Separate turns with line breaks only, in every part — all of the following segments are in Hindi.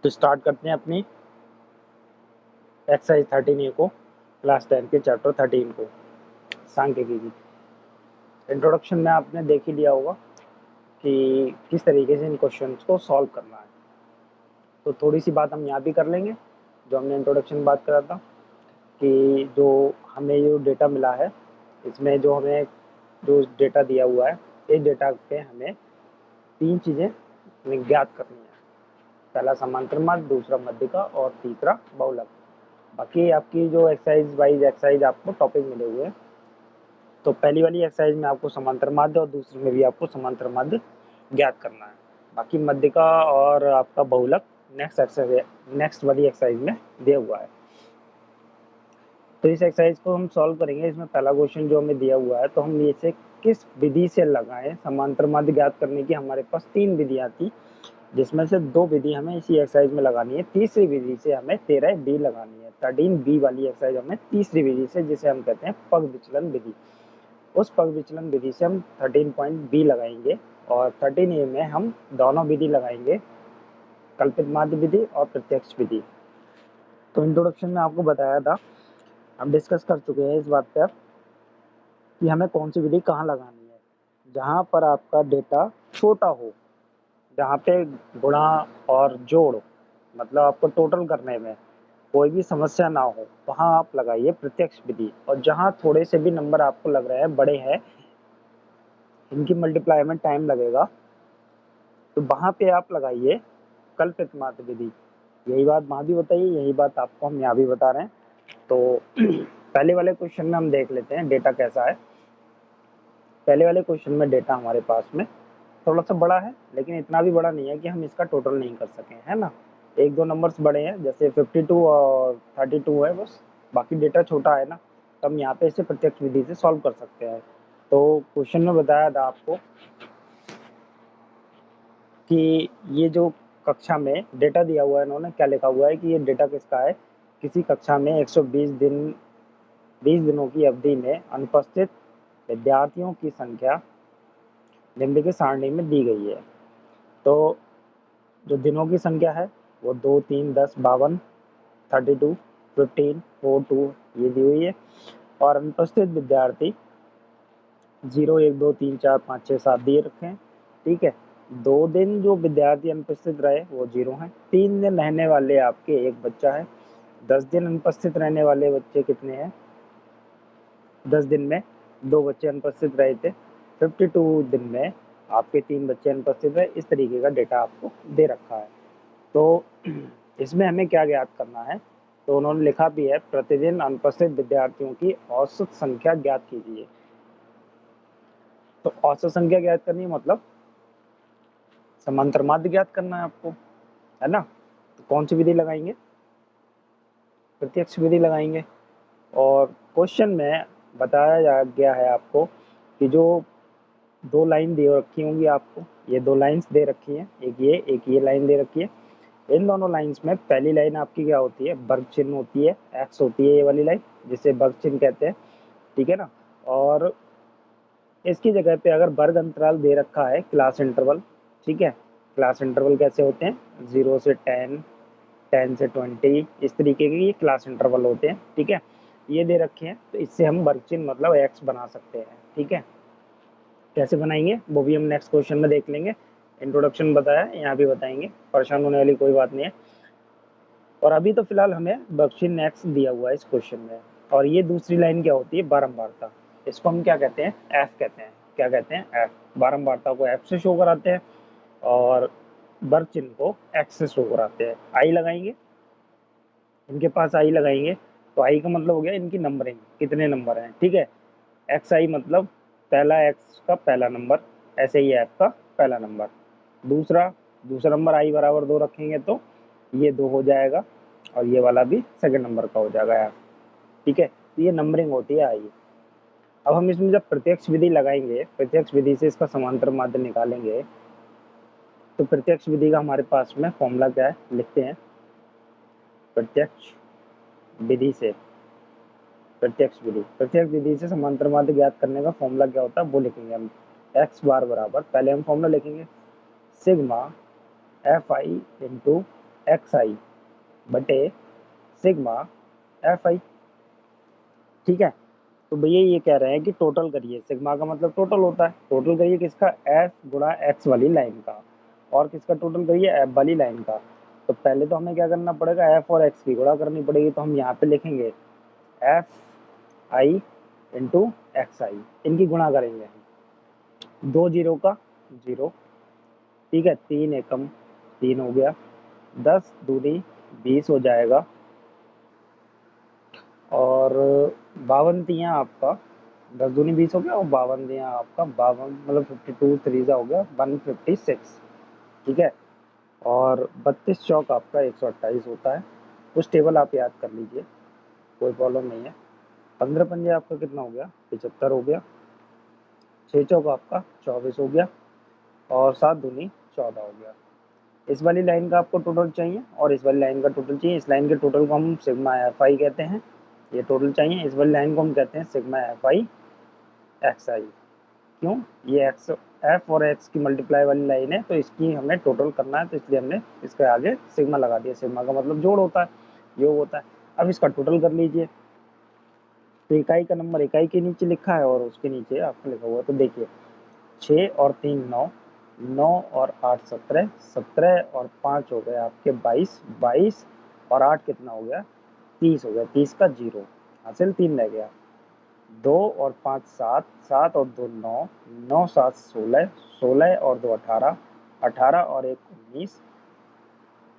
तो स्टार्ट करते हैं अपनी एक्सरसाइज 13A को, क्लास 10 के चैप्टर 13 को, सांख्यिकी की। इंट्रोडक्शन में आपने देख ही लिया होगा कि किस तरीके से इन क्वेश्चंस को सॉल्व करना है। तो थोड़ी सी बात हम यहाँ भी कर लेंगे, जो हमने इंट्रोडक्शन में बात करा था कि जो हमें जो डेटा मिला है, इसमें जो हमें जो डेटा दिया हुआ है, इस डेटा पे हमें 3 चीज़ें ज्ञात करनी है। पहला समांतर माध्य, दूसरा मध्यिका और तीसरा बहुलक। बाकी आपकी जो एक्सरसाइज वाइज एक्सरसाइज आपको टॉपिक मिले हुए हैं, तो पहली वाली एक्सरसाइज में आपको समांतर माध्य और दूसरी में भी आपको समांतर माध्य ज्ञात करना है। बाकी मध्यिका और आपका बहुलक नेक्स्ट वाली एक्सरसाइज में दिया हुआ है। तो इस एक्सरसाइज को हम सॉल्व करेंगे। इसमें पहला क्वेश्चन जो हमें दिया हुआ है, तो हम इसे किस विधि से लगाएं। समांतर माध्य ज्ञात करने की हमारे पास 3 विधियां थी, जिसमें से 2 विधि हमें इसी एक्सरसाइज में लगानी है। तीसरी विधि से हमें 13B लगानी है। 13B वाली एक्सरसाइज हमें तीसरी विधि से, जिसे हम कहते हैं पग विचलन विधि, उस पग विचलन विधि से हम 13.B लगाएंगे। और 13A में हम दोनों विधि लगाएंगे, कल्पित माध्य विधि और प्रत्यक्ष विधि। तो इंट्रोडक्शन में आपको बताया था, हम डिस्कस कर चुके हैं इस बात पर कि हमें कौन सी विधि कहाँ लगानी है। जहाँ पर आपका डेटा छोटा हो, जहाँ पे गुणा और जोड़ मतलब आपको टोटल करने में कोई भी समस्या ना हो, वहाँ आप लगाइए प्रत्यक्ष विधि। और जहाँ थोड़े से भी नंबर आपको लग रहे हैं बड़े हैं, इनकी मल्टीप्लाई में टाइम लगेगा, तो वहाँ पे आप लगाइए कल्पित माध्य विधि। यही बात वहाँ भी बताइए, यही बात आपको हम यहाँ भी बता रहे हैं। तो पहले वाले क्वेश्चन में हम देख लेते हैं डेटा कैसा है। पहले वाले क्वेश्चन में डेटा हमारे पास में थोड़ा सा बड़ा है, लेकिन इतना भी बड़ा नहीं है कि हम इसका टोटल नहीं कर सकें, है ना। 1-2 नंबर्स बड़े हैं, जैसे 52 और 32 है बस, बाकी डेटा छोटा है ना, तो हम यहाँ पे इसे प्रत्यक्ष विधि से सॉल्व कर सकते हैं। तो क्वेश्चन में बताया था आपको कि ये जो कक्षा में डेटा दिया हुआ है, इन्होंने क्या लिखा हुआ है कि ये डेटा किसका है। किसी कक्षा में 120 दिनों की अवधि में अनुपस्थित विद्यार्थियों की संख्या निम्नलिखित सारणी में दी गई है। तो जो दिनों की संख्या है वो 2, 3, 10, 52, 32, 15, 4, 2 ये दी हुई है। और अनुपस्थित विद्यार्थी 0, 1, 2, 3, 4, 5, 6, 7 दिए रखे हैं, ठीक है। 2 दिन जो विद्यार्थी अनुपस्थित रहे वो 0 हैं। 3 दिन रहने वाले आपके एक बच्चा है। 10 दिन अनुपस्थित रहने वाले बच्चे कितने हैं, 10 दिन में 2 बच्चे अनुपस्थित रहे थे। 52 दिन में आपके 3 बच्चे अनुपस्थित रहे। इस तरीके का डेटा आपको दे रखा है। तो इसमें हमें क्या ज्ञात करना है, तो उन्होंने लिखा भी है प्रतिदिन अनुपस्थित विद्यार्थियों की औसत संख्या ज्ञात कीजिए। तो औसत संख्या ज्ञात करनी है मतलब समांतर माध्य ज्ञात करना है आपको, है ना। तो कौन सी विधि लगाएंगे, प्रत्यक्ष विधि लगाएंगे। और क्वेश्चन में बताया गया है आपको कि जो 2 लाइन दे रखी होंगी आपको, ये 2 लाइन्स दे रखी हैं, एक ये लाइन दे रखी है। इन दोनों लाइन्स में पहली लाइन आपकी क्या होती है, वर्ग चिन्ह होती है, एक्स होती है ये वाली लाइन, जिसे वर्ग चिन्ह कहते हैं, ठीक है ना। और इसकी जगह पे अगर वर्ग अंतराल दे रखा है, क्लास इंटरवल, ठीक है। क्लास इंटरवल कैसे होते हैं, 0 से 10, 10 से 20, इस तरीके के ये क्लास इंटरवल होते हैं, ठीक है। ये दे रखे हैं, तो इससे हम वर्ग चिन्ह मतलब एक्स बना सकते हैं, ठीक है। कैसे बनाएंगे वो भी हम नेक्स्ट क्वेश्चन में देख लेंगे। इंट्रोडक्शन बताया, यहाँ भी बताएंगे, परेशान होने वाली कोई बात नहीं है। और अभी तो फिलहाल हमें बख्शी नेक्स्ट दिया हुआ है इस क्वेश्चन में। और ये दूसरी लाइन क्या होती है, बारंबारता। इसको हम क्या कहते हैं, एफ कहते हैं। क्या कहते हैं, एफ। बारंबारता को एफ से शो कराते हैं और वर्ग चिन्ह को एक्स से शो कराते हैं। आई लगाएंगे, इनके पास आई लगाएंगे, तो आई का मतलब हो गया इनकी नंबरिंग, कितने नंबर हैं, ठीक है। एक्स आई मतलब पहला एक्स का पहला नंबर, ऐसे ही एफ का पहला नंबर। दूसरा नंबर आई बराबर 2 रखेंगे तो ये 2 हो जाएगा, और ये वाला भी सेकंड नंबर का हो जाएगा यार, ठीक है। तो ये नंबरिंग होती है आई। अब हम इसमें जब प्रत्यक्ष विधि लगाएंगे, प्रत्यक्ष विधि से इसका समांतर माध्य निकालेंगे, तो प्रत्यक्ष विधि का हमारे पास में फॉर्मूला क्या है, लिखते हैं। प्रत्यक्ष विधि से समांतर माध्य ज्ञात करने का फॉर्मूला क्या होता है वो लिखेंगे हम। एक्स बार बराबर, पहले हम फॉर्मूला लिखेंगे, sigma f i into x i बटे सिग्मा एफ आई। ठीक है, तो भैया ये कह रहे हैं कि टोटल करिए, सिग्मा का मतलब टोटल होता है, टोटल करिए किसका, एफ गुणा एक्स वाली लाइन का, और किसका टोटल करिए, एफ वाली लाइन का। तो पहले तो हमें क्या करना पड़ेगा, एफ और एक्स की गुणा करनी पड़ेगी, तो हम यहाँ पे लिखेंगे एफ आई इंटू एक्स आई, इनकी गुणा करेंगे हम, 2 जीरो का 0, ठीक है, 3 एकम 3 हो गया, 10 दूनी 20 हो जाएगा, और 52 तियाँ आपका 10 दूनी 20 हो गया, और 52 तियाँ आपका 52 मतलब 52 3 हो गया 156। ठीक है, और 32 चौक आपका 128 होता है। कुछ टेबल आप याद कर लीजिए, कोई प्रॉब्लम नहीं है। 15 पंजे आपका कितना हो गया, 75 हो गया, 6 चौक आपका 24 हो गया, और 7 दूनी 14 हो गया। इस वाली लाइन का आपको टोटल चाहिए, और इस वाली लाइन का टोटल चाहिए। इस लाइन के टोटल को हम सिग्मा एफ आई कहते हैं, ये टोटल चाहिए। इस वाली लाइन को हम कहते हैं सिग्मा एफ आई एक्स आई। क्यों, ये एक्स एफ और एक्स की मल्टीप्लाई वाली लाइन है, तो इसकी हमें टोटल करना है, तो इसलिए हमने इसके आगे सिग्मा लगा दिया। सिग्मा का मतलब जोड़ होता है, योग होता है। अब इसका टोटल कर लीजिए, तो इकाई का नंबर इकाई के नीचे लिखा है और उसके नीचे आपका लिखा हुआ है, तो देखिए 6 और 3 9, 9 और 8 17, 17 और 5 हो गए आपके 22, 22 और 8 कितना हो गया, 30 हो गया, 30 का 0 हासिल, 3 रह गया, 2 और 5 7, 7 और 2 9, 9 7 16, 16 और 2 18, 18 और 1 19,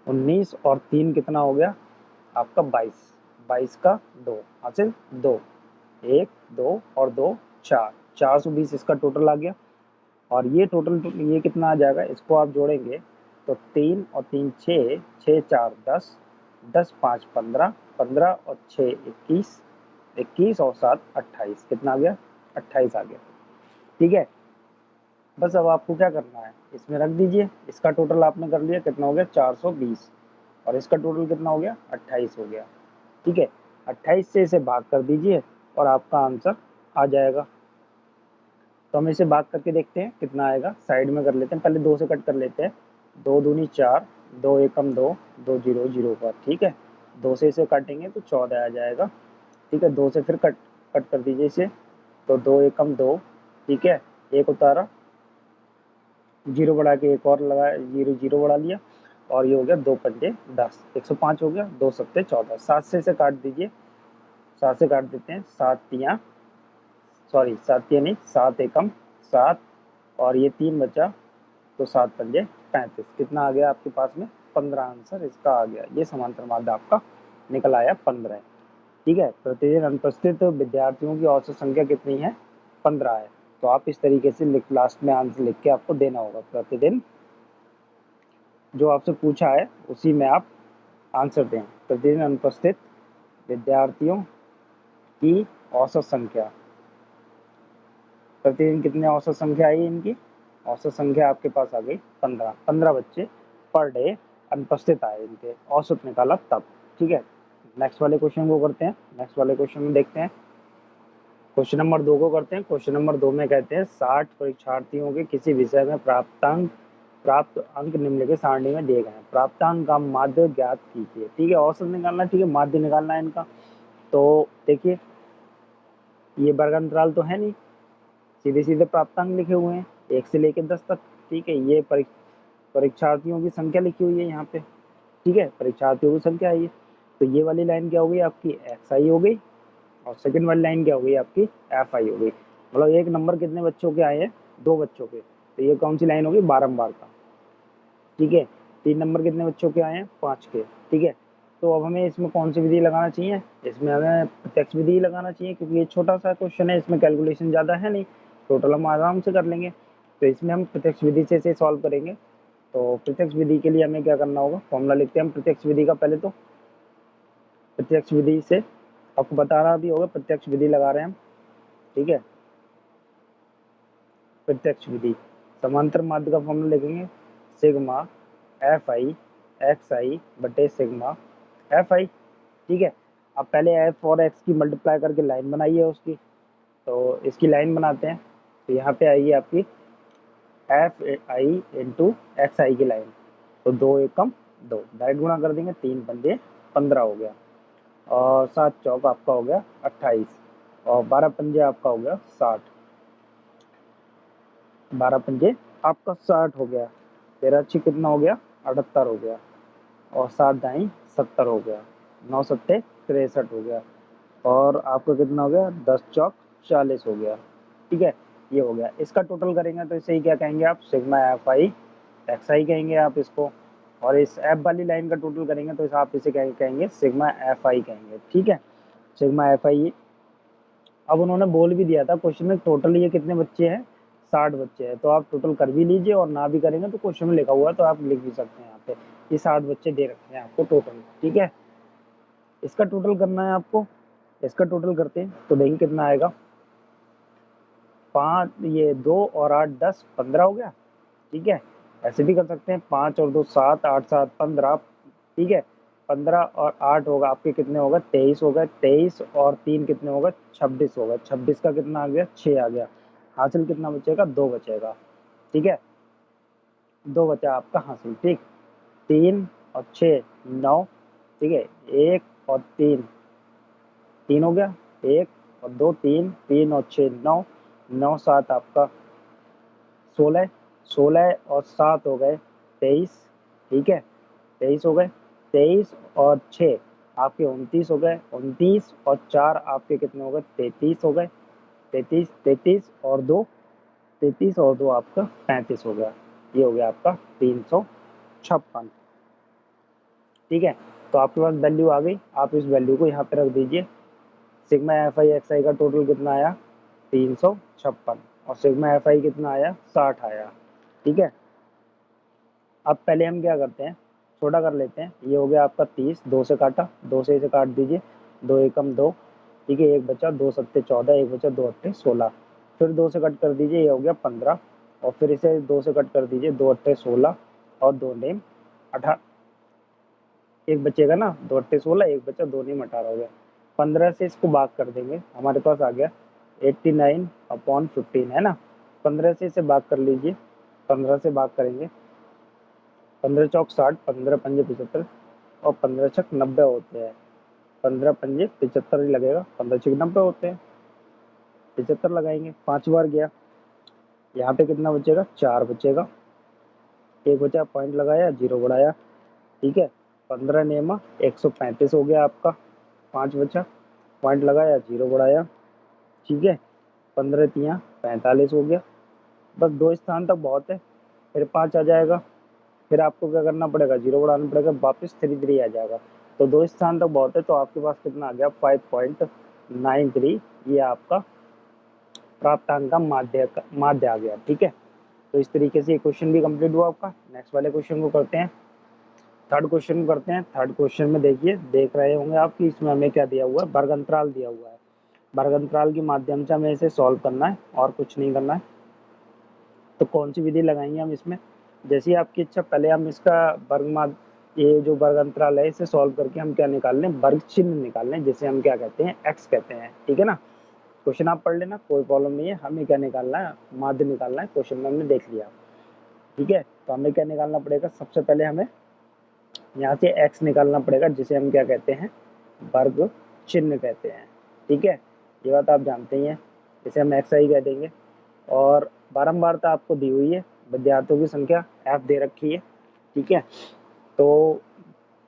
19 और 3 कितना हो गया आपका 22, 22 का 2 हासिल 2, 1 2 और 2 4, 420 इसका टोटल आ गया। और ये टोटल ये कितना आ जाएगा, इसको आप जोड़ेंगे तो 3 और 3 6, 6 4 10, 10 5 15, 15 और 6 21, 21 और 7 28, कितना आ गया, 28 आ गया। ठीक है, बस अब आपको क्या करना है, इसमें रख दीजिए, इसका टोटल आपने कर लिया, कितना हो गया 420, और इसका टोटल कितना हो गया 28 हो गया। ठीक है, 28 से इसे भाग कर दीजिए और आपका आंसर आ जाएगा। तो हम इसे भाग करके देखते हैं कितना आएगा, साइड में कर लेते हैं, पहले 2 से कट कर लेते हैं, 2 दूनी 4, 2 एकम 2, 2 0 0 पर। ठीक है, 2 से इसे काटेंगे तो 14 आ जाएगा। ठीक है, 2 से फिर कट कट कर दीजिए इसे, तो 2 एकम 2, ठीक है, एक उतारा, 0 बढ़ा के एक और लगा, 0 0 बढ़ा लिया, और ये हो गया 2 पंजे 10, 105 हो गया, 2 सत्ते 14, 7 से इसे काट दीजिए, 7 से काट देते हैं, 7 तियाँ सॉरी 7 तियाँ नहीं, 7 एकम 7, और ये 3 बचा, तो 7 पंजे 35, कितना आ गया आपके पास में 15 आंसर इसका आ गया। ये समांतर माध्य आपका निकल आया 15। ठीक है, प्रतिदिन अनुपस्थित विद्यार्थियों की औसत संख्या कितनी है, 15 है। तो आप इस तरीके से लास्ट में आंसर लिख के आपको देना होगा, प्रतिदिन जो आपसे पूछा है उसी में आप आंसर दें। प्रतिदिन अनुपस्थित विद्यार्थियों की औसत संख्या, प्रतिदिन कितने औसत संख्या आई इनकी, औसत संख्या आपके पास आ गई 15, 15 बच्चे पर डे अनुपस्थित आए, इनके औसत निकाला तब। ठीक है, नेक्स्ट वाले क्वेश्चन को करते हैं, नेक्स्ट वाले क्वेश्चन में देखते हैं, क्वेश्चन नंबर 2 को करते हैं। क्वेश्चन नंबर 2 में कहते हैं 60 परीक्षार्थियों के किसी विषय में प्राप्त अंक निम्नलिखित सारणी में दिए गए हैं, प्राप्तांक का माध्य ज्ञात कीजिए। ठीक है, औसत निकालना, ठीक है, माध्य निकालना है इनका। तो देखिए ये वर्ग अंतराल तो है नहीं, सीधे सीधे प्राप्तांक लिखे हुए हैं 1 से लेकर 10 तक। ठीक है, ये परीक्षार्थियों की संख्या लिखी हुई है यहाँ पे। ठीक है, परीक्षार्थियों की संख्या है ये, तो ये वाली लाइन क्या हो गई आपकी, एक्स आई हो गई, और सेकंड वाली लाइन क्या हो गई आपकी, एफ आई हो गई। मतलब एक नंबर कितने बच्चों के आए हैं, 2 बच्चों के, तो ये कौन सी लाइन होगी, बारंबार का। ठीक है, 3 नंबर कितने बच्चों के आए हैं, 5 के। ठीक है, तो अब हमें इसमें कौन सी विधि लगाना चाहिए, इसमें हमें प्रत्यक्ष विधि लगाना चाहिए, क्योंकि ये छोटा सा क्वेश्चन है, इसमें कैलकुलेशन ज़्यादा है नहीं, टोटल हम आराम से कर लेंगे। तो इसमें हम प्रत्यक्ष विधि से इसे सॉल्व करेंगे। तो प्रत्यक्ष विधि के लिए हमें क्या करना होगा, फॉर्मूला लिखते हैं हम प्रत्यक्ष विधि का। पहले तो प्रत्यक्ष विधि से आपको बता रहा भी होगा, प्रत्यक्ष विधि लगा रहे हैं हम। ठीक है, प्रत्यक्ष विधि, समांतर माध्य का फॉर्मूला लिखेंगे, sigma f I x i बटे सिग्मा एफ आई। ठीक है, अब पहले एफ और एक्स की मल्टीप्लाई करके लाइन बनाइए उसकी, तो इसकी लाइन बनाते हैं। तो यहाँ पे आइए आपकी एफ आई इंटू एक्स आई की लाइन, तो 2 एकम 2, डायरेक्ट गुणा कर देंगे, 3 पंजे 15 हो गया, और 7 चौक आपका हो गया 28, और 12 पंजे आपका हो गया 60, 12 पंजे आपका 60 हो गया, 13 अच्छी कितना हो गया 78 हो गया, और 7 दाई 70 हो गया, 9 सत्ते 63 हो गया, और आपका कितना हो गया 10 चौक 40 हो गया। ठीक है, ये हो गया। इसका टोटल करेंगे तो इसे ही क्या कहेंगे आप, सिग्मा एफ आई एक्स आई कहेंगे आप इसको, और इस एफ वाली लाइन का टोटल करेंगे तो आप इसे कहेंगे सिग्मा एफ आई कहेंगे। ठीक है, सिग्मा एफ आई। अब उन्होंने बोल भी दिया था क्वेश्चन में टोटल ये कितने बच्चे हैं, 60 बच्चे हैं, तो आप टोटल कर भी लीजिए, और ना भी करेंगे तो क्वेश्चन में लिखा हुआ है तो आप लिख भी सकते हैं यहाँ पे, ये 60 बच्चे दे रखे हैं आपको टोटल। ठीक है, इसका टोटल करना है आपको, इसका टोटल करते हैं तो देखिए कितना आएगा, 5 ये 2 और 8 10 15 हो गया। ठीक है, ऐसे भी कर सकते हैं, 5 और 2 7, 8 7 15। ठीक है, 15 और 8 होगा आपके कितने होगा 23 हो गए, 23 और 3 कितने होगा 26 होगा, 26 का कितना आ गया 6 आ गया, हासिल कितना बचेगा 2 बचेगा। ठीक है, 2 बचा आपका हासिल। ठीक, 3 और 6 9। ठीक है, 1 और 3 3 हो गया, 1 और 2 3, 3 और 6 9, 9 7 आपका 16, 16 और 7 हो गए 23। ठीक है, 23 हो गए, 23 और 6 आपके 29 हो गए, 29 और 4 आपके कितने हो गए 33 हो गए, 33 33 और 2, 33 और 2 आपका 35 हो गया, ये हो गया आपका 356। ठीक है, तो आपके पास वैल्यू आ गई, आप इस वैल्यू को यहाँ पे रख दीजिए। Sigma f I x i का टोटल कितना आया 356, और सिग्मा एफ आई कितना आया 60 आया। ठीक है, अब पहले हम क्या करते हैं, छोटा कर लेते हैं, ये हो गया आपका 30, 2 से काटा, 2 से इसे काट दीजिए, 2 एकम 2। ठीक है, एक बचा 2 सत्ते 14, एक बचा 2 अट्ठे 16, फिर 2 से कट कर दीजिए, ये हो गया 15, और फिर इसे 2 से कट कर दीजिए, 2 अट्ठे 16 और 2 नेम 18, एक बचेगा ना 2 अट्ठे 16, एक बचा 2 नेम 18 हो गया। 15 से इसको भाग कर देंगे, हमारे पास आ गया 89/15 है ना, 15 से इसे भाग कर लीजिए, 15 से भाग करेंगे, 15 चौक 60, 15 पंजे 75, और 15 छक 90 होते हैं, 15 पंजे 75 ही लगेगा, 15 छक 90 होते हैं, 75 लगाएंगे, 5 बार गया, यहाँ पे कितना बचेगा 4 बचेगा, एक बचा पॉइंट लगाया, 0 बढ़ाया। ठीक है, 15 नेमा 135 हो गया आपका, 5 बचा, पॉइंट लगाया, 0 बढ़ाया। ठीक है, 15 तियाँ 45 हो गया, बस 2 स्थान तक बहुत है, फिर 5 आ जाएगा, फिर आपको क्या करना पड़ेगा 0 बढ़ाना पड़ेगा, वापस 3 आ जाएगा, तो 2 स्थान तक बहुत है, तो आपके पास कितना आ गया 5.93, ये आपका प्राप्तांक का माध्य आ गया। ठीक है, तो इस तरीके से ये क्वेश्चन भी कंप्लीट हुआ आपका। नेक्स्ट वाले क्वेश्चन को करते हैं, थर्ड क्वेश्चन को करते हैं। थर्ड क्वेश्चन में देखिए, देख रहे होंगे आप कि इसमें हमें क्या दिया हुआ है, वर्ग अंतराल दिया हुआ है, वर्ग अंतराल के माध्यम से हमें इसे सॉल्व करना है और कुछ नहीं करना है। तो कौन सी विधि लगाएंगे हम इसमें, जैसी आपकी इच्छा, पहले हम इसका ये जो वर्ग अंतराल है इसे सॉल्व करके हम क्या निकाल लें, वर्ग चिन्ह निकाल लें, जिसे हम क्या कहते हैं एक्स कहते हैं। ठीक है ना, क्वेश्चन आप पढ़ लेना, कोई प्रॉब्लम नहीं है, हमें क्या निकालना है, माध्य निकालना है, क्वेश्चन में हमने देख लिया। ठीक है, तो हमें क्या निकालना पड़ेगा, सबसे पहले हमें यहाँ से x निकालना पड़ेगा, जिसे हम क्या कहते हैं वर्ग चिन्ह कहते हैं। ठीक है, ये बात आप जानते ही हैं, इसे हम एक्स आई कह देंगे, और बारंबारता आपको दी हुई है, विद्यार्थियों की संख्या f दे रखी है। ठीक है, तो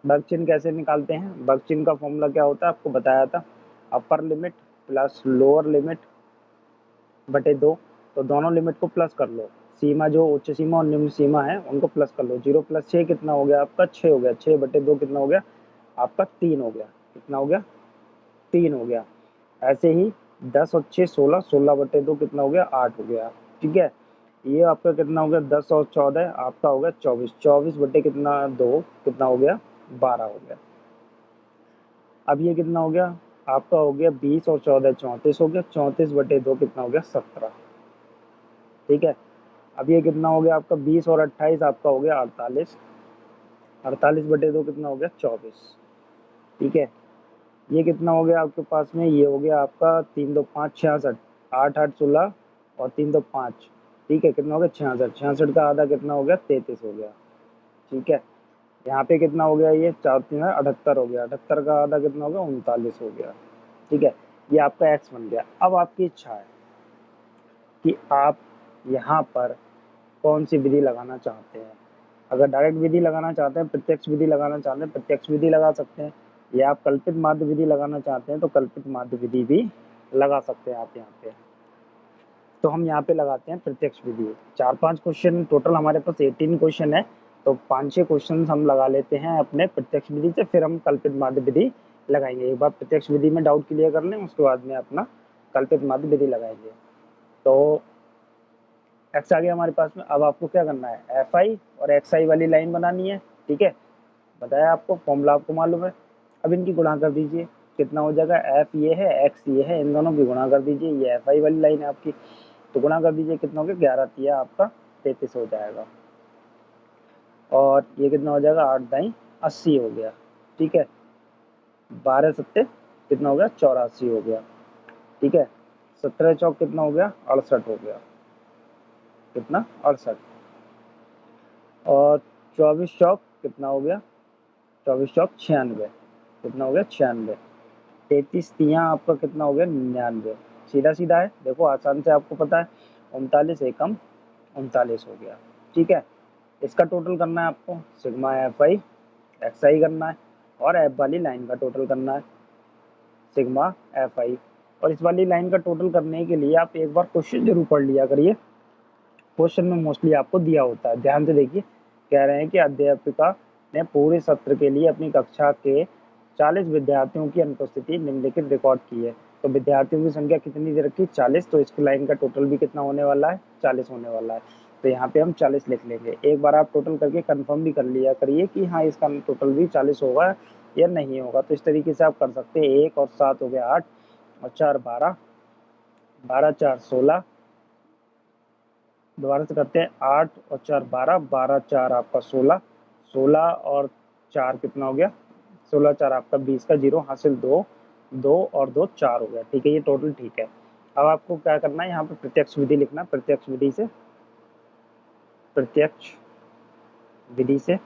वर्ग चिन्ह कैसे निकालते हैं, वर्ग चिन्ह का फॉर्मूला क्या होता है आपको बताया था, upper limit plus lower limit बटे 2, तो दोनों लिमिट को प्लस कर लो, सीमा जो उच्च सीमा और निम्न सीमा है उनको प्लस कर लो, 0 + 6 कितना हो गया आपका 6 हो गया, 6 बटे 2 कितना हो गया आपका 3 हो गया, कितना हो गया 3 हो गया। ऐसे ही 10 और 6 16, 16 बटे 2 कितना हो गया 8 हो गया। ठीक है, ये आपका कितना हो गया 10 और 14 आपका हो गया 24, 24 बटे कितना 2 कितना हो गया 12 हो गया। अब ये कितना हो गया आपका हो गया 20 और 14 34 हो गया, 34 बटे 2 कितना हो गया 17। ठीक है, अब ये कितना हो गया आपका 20 और 28 आपका हो गया 48, 48 बटे 2 कितना हो गया 24। ठीक है, ये कितना हो गया आपके पास में, ये हो गया आपका 3 2 5 66, 8 8 16 और 3 2 5। ठीक है, कितना हो गया 66, 66 का आधा कितना हो गया 33 हो गया। ठीक है, यहाँ पे कितना हो गया, ये 4 3 78 हो गया, 78 का आधा कितना हो गया, 39 हो गया। ठीक है, ये आपका एक्स बन गया। अब आपकी इच्छा है कि आप यहाँ पर कौन सी विधि लगाना चाहते हैं। अगर डायरेक्ट विधि लगाना चाहते हैं, प्रत्यक्ष विधि लगाना चाहते हैं, प्रत्यक्ष विधि लगा सकते हैं, या आप कल्पित माध्य विधि लगाना चाहते हैं तो कल्पित माध्य विधि भी लगा सकते हैं आप यहाँ पे। तो हम यहाँ पे लगाते हैं प्रत्यक्ष विधि। 4-5 क्वेश्चन टोटल हमारे पास 18 क्वेश्चन है, तो 5-6 क्वेश्चन हम लगा लेते हैं अपने प्रत्यक्ष विधि से, फिर हम कल्पित माध्य विधि लगाएंगे। एक बार प्रत्यक्ष विधि में डाउट क्लियर कर लें, उसके बाद में अपना कल्पित माध्य विधि लगाएंगे। तो एक्स आ गया हमारे पास में। अब आपको क्या करना है, एफ आई और एक्स आई वाली लाइन बनानी है। ठीक है, बताया आपको, फॉर्मूला आपको मालूम है। अब इनकी गुणा कर दीजिए, कितना हो जाएगा, एफ ये है, एक्स ये है, इन दोनों की गुणा कर दीजिए। ये एफ आई वाली लाइन है आपकी, तो गुणा कर दीजिए, कितना हो गया, 11 तिया आपका 33 हो जाएगा। और ये कितना हो जाएगा, 8 दाई 80 हो गया। ठीक है, 12 सत्ते कितना हो गया, 84 हो गया। ठीक है, 17 चौक कितना हो गया, 68 हो गया। कितना, 68। और 24 चौक कितना हो गया, 24 चौक 96, कितना हो गया, 96। 33 तिया आपका कितना हो गया, 99। सीधा सीधा है, देखो आसान से आपको पता है। 39 एकम 39 हो गया। ठीक है, इसका टोटल करना है आपको, सिग्मा एफ आई एक्स आई करना है, और एफ वाली लाइन का टोटल करना है, सिग्मा एफ आई। और इस वाली लाइन का टोटल करने के लिए आप एक बार क्वेश्चन जरूर पढ़ लिया करिए, क्वेश्चन में मोस्टली आपको दिया होता है। ध्यान से देखिए, कह रहे हैं कि अध्यापिका ने पूरे सत्र के लिए अपनी कक्षा के 40 विद्यार्थियों की अनुपस्थिति निम्नलिखित रिकॉर्ड की है। तो विद्यार्थियों की संख्या कितनी दे रखी, 40, तो इसकी लाइन का टोटल भी कितना होने वाला है, 40 होने वाला है। तो यहाँ पे हम 40 लिख लेंगे। एक बार आप टोटल करके कंफर्म भी कर लिया करिए कि हाँ इसका टोटल भी 40 होगा या नहीं होगा। तो इस तरीके से आप कर सकते हैं। 1 और 7 हो गया 8, और 4 12, 12 4 16, दोबारा से करते हैं, 8 और 4 12, 12 4 आपका 16, 16 और 4 कितना हो गया, 16 4 आपका 20 का 0 हासिल 2, 2 और 2 4 हो गया। ठीक है, ये टोटल ठीक है। अब आपको क्या करना है, यहाँ पे प्रत्यक्ष विधि लिखना। प्रत्यक्ष विधि से, प्रत्यक्ष विधि से,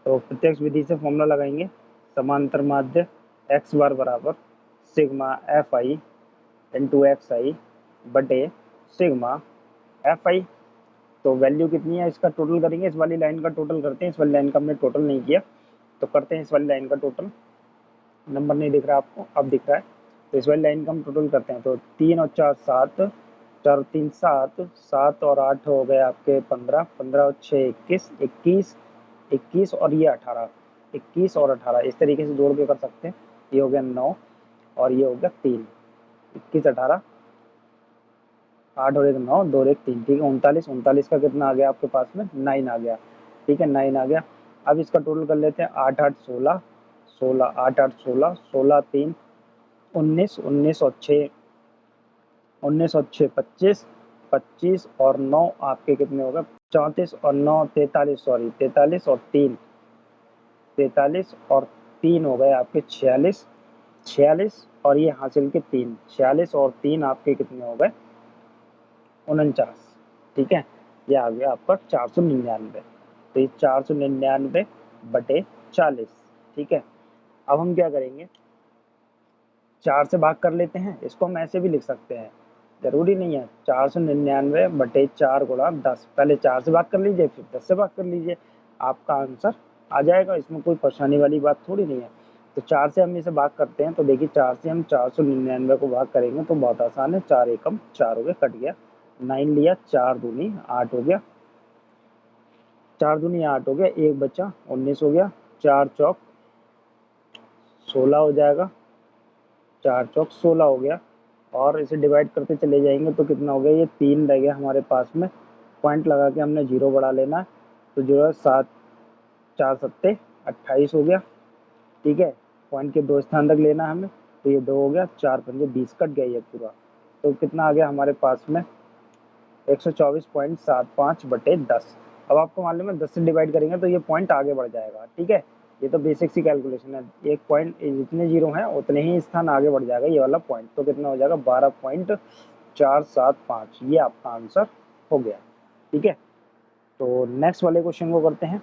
तो प्रत्यक्ष विधि से फॉर्मूला लगाएंगे, समांतर माध्य एक्स बार बराबर sigma f i into x i बटे सिग्मा एफ आई। तो वैल्यू कितनी है, इसका टोटल करेंगे, इस वाली लाइन का टोटल करते हैं। इस वाली लाइन का हमने टोटल नहीं किया, तो करते हैं इस वाली लाइन का टोटल। नंबर नहीं दिख रहा आपको, अब दिख रहा है। तो इस वाली लाइन का हम टोटल करते हैं। तो 3 और 4 7, 4 और 3 7, 7 और 8 हो गए आपके 15, 15 और 6 21, 21, 21 और ये 18, 21 और 18 इस तरीके से जोड़ के कर सकते हैं। ये हो गया 9 और ये हो गया 3, 21 18, 8 और 1 9, 2 और 1 3। ठीक है, 39, 39 का कितना आ गया आपके पास में, 9 आ गया। ठीक है, 9 आ गया। अब इसका टोटल कर लेते हैं, 8 8 16, 16 8 8 16, 16 3 19, 19 और 6, 19 और 6 25, 25 और 9 आपके कितने हो गए, 34 और 9 43, सॉरी 43 और 3, 43 और 3 हो गए आपके 46, 46 और ये हासिल के 3, 46 और 3 आपके कितने हो गए, 49। ठीक है, ये आ गया आपका 499। तो ये 499 बटे 40। ठीक है, अब हम क्या करेंगे, 4 से भाग कर लेते हैं। इसको हम ऐसे भी लिख सकते हैं, जरूरी नहीं है। 499 बटे 4 गुणा 10, पहले 4 से भाग कर लीजिए, फिर 10 से भाग कर लीजिए, आपका आंसर आ जाएगा। इसमें कोई परेशानी वाली बात थोड़ी नहीं है। तो 4 से हम इसे भाग करते हैं, तो देखिए 4 से हम 499 को भाग करेंगे तो बहुत आसान है। 4 एकम 4 हो गया, कट गया, 9 लिया, 4 दूनी 8 हो गया, 4 दूनी 8 हो गया, 1 बचा 19 हो गया, 4 चौक 16 हो जाएगा, 4 चौक 16 हो गया। और इसे डिवाइड करते चले जाएंगे तो कितना हो गया, ये 3 रह गया हमारे पास में। पॉइंट लगा के हमने 0 बढ़ा लेना है, तो 0 7 4 सत्ते 28 हो गया। ठीक है, पॉइंट के 2 स्थान तक लेना है हमें, तो ये 2 हो गया, 4 पंजे 20, कट गया ये पूरा। तो कितना आ गया हमारे पास में, 124.75 बटे 10। अब आपको मालूम है 10 से डिवाइड करेंगे तो ये पॉइंट आगे बढ़ जाएगा। ठीक है, ये तो बेसिक सी कैलकुलेशन है। एक पॉइंट जितने जीरो हैं उतने ही स्थान आगे बढ़ जाएगा ये वाला पॉइंट। तो कितना हो जाएगा, 12.475। ये आपका आंसर हो गया। ठीक है, तो नेक्स्ट वाले क्वेश्चन को करते हैं।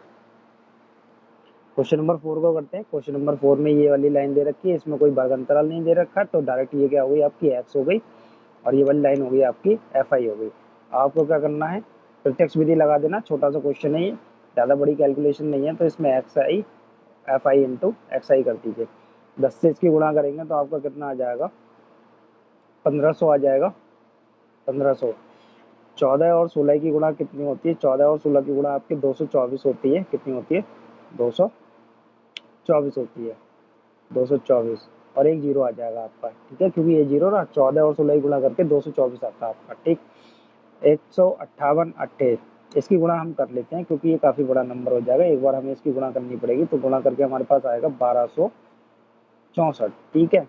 क्वेश्चन नंबर 4 को करते हैं। क्वेश्चन नंबर 4 में ये वाली लाइन दे रखी है, इसमें कोई वर्ग अंतराल नहीं दे रखा, तो डायरेक्ट ये क्या हो गई आपकी एक्स हो गई और ये वाली लाइन हो गई आपकी एफ आई हो गई। आपको क्या करना है, प्रत्यक्ष विधि लगा देना। छोटा सा क्वेश्चन है ये, ज़्यादा बड़ी कैलकुलेशन नहीं है, तो इसमें x i f i into x i कर दीजिए। 10 से इसकी गुणा करेंगे तो आपका कितना आ जाएगा, 1500 आ जाएगा। 1500। 14 और 16 की गुणा कितनी होती है, 14 और 16 की गुणा आपकी 224 होती है। कितनी होती है, 224 होती है। 224 और एक जीरो आ जाएगा आपका, ठीक है, क्योंकि ये जीरो ना 14 और 16 की गुणा करके 224 आता है आपका, ठीक। 158 इसकी गुणा हम कर लेते हैं क्योंकि ये काफ़ी बड़ा नंबर हो जाएगा, एक बार हमें इसकी गुणा करनी पड़ेगी, तो गुणा करके हमारे पास आएगा 1264, ठीक है,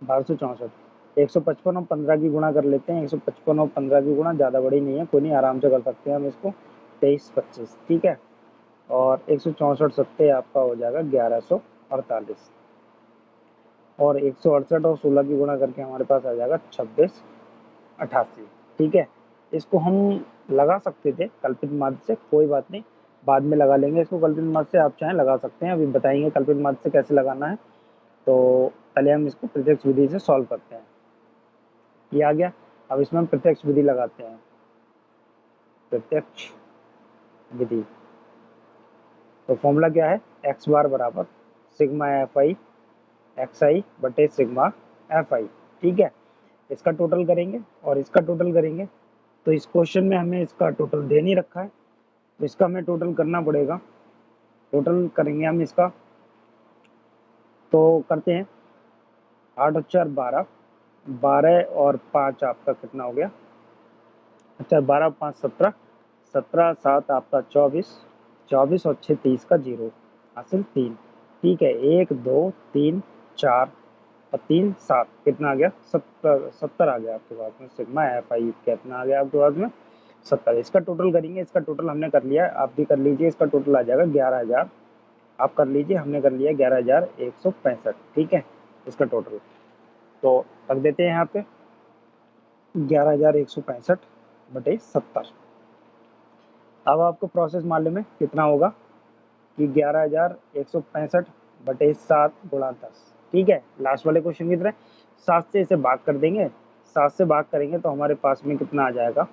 1264। 155 और 15 की गुणा कर लेते हैं। 155 और 15 की गुणा ज़्यादा बड़ी नहीं है, कोई नहीं, आराम से कर सकते हैं हम इसको। 2325, ठीक है, और 164 सत्ते आपका हो जाएगा 1148, और 168 और 16 की गुणा करके हमारे पास आ जाएगा 2688, ठीक है। इसको हम लगा सकते थे कल्पित माध्य से, कोई बात नहीं, बाद में लगा लेंगे इसको कल्पित माध्य से, आप चाहें लगा सकते हैं, अभी बताएंगे कल्पित माध्य से कैसे लगाना है। तो पहले हम इसको प्रत्यक्ष विधि से सॉल्व करते हैं। ये आ गया, अब इसमें हम प्रत्यक्ष विधि लगाते हैं। प्रत्यक्ष विधि, तो फॉर्मूला क्या है, एक्स बार बराबर sigma f I x i बटे सिग्मा एफ आई, ठीक है। इसका टोटल करेंगे और इसका टोटल करेंगे, तो इस क्वेश्चन में हमें इसका टोटल दे नहीं रखा है, तो इसका हमें टोटल करना पड़ेगा। टोटल करेंगे हम इसका, तो करते हैं 8 और 4 12, 12 और 5 आपका कितना हो गया, अच्छा 12 5 17, 17 7 आपका 24, 24 और 6 30 का जीरो, हासिल 3, ठीक है। 1 2 3 4 और 3 7, कितना आ गया, 70 आ गया आपके पास में। सिग्मा एफ आई कितना आ गया आपके पास में, 70। इसका टोटल करेंगे, इसका टोटल हमने कर लिया है, आप भी कर लीजिए। इसका टोटल आ जाएगा 11,000, आप कर लीजिए, हमने कर लिया 11,165, ठीक है, इसका टोटल। तो रख देते हैं यहाँ पे 11,165 बटे 70। अब आपको प्रोसेस मालूम है कितना होगा, कि 11,165 बटे 7 गुणा 10, ठीक है। लास्ट वाले क्वेश्चन की तरह 7 से इसे भाग कर देंगे, 7 से भाग करेंगे तो हमारे पास में कितना आ जाएगा,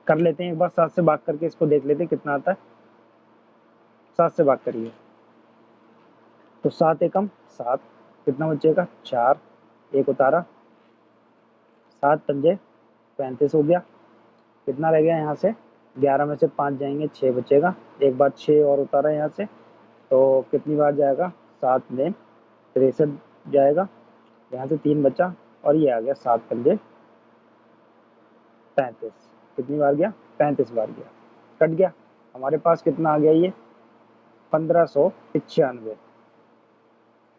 कर लेते हैं एक बार 7 से भाग करके इसको देख लेते हैं कितना आता है। 7 से भाग करिए तो 7 एकम 7, कितना बचेगा 4, एक उतारा, 7 पंजे 35 हो गया, कितना रह गया यहाँ से, 11 में से 5 जाएंगे 6 बचेगा, एक बार 6 और उतारा यहाँ से, तो कितनी बार जाएगा, 7 में 63 जाएगा, यहाँ से 3 बचा, और ये आ गया 7 पंजे 35, कितनी बार गया, 35 बार गया, कट गया। हमारे पास कितना आ गया, ये 1595,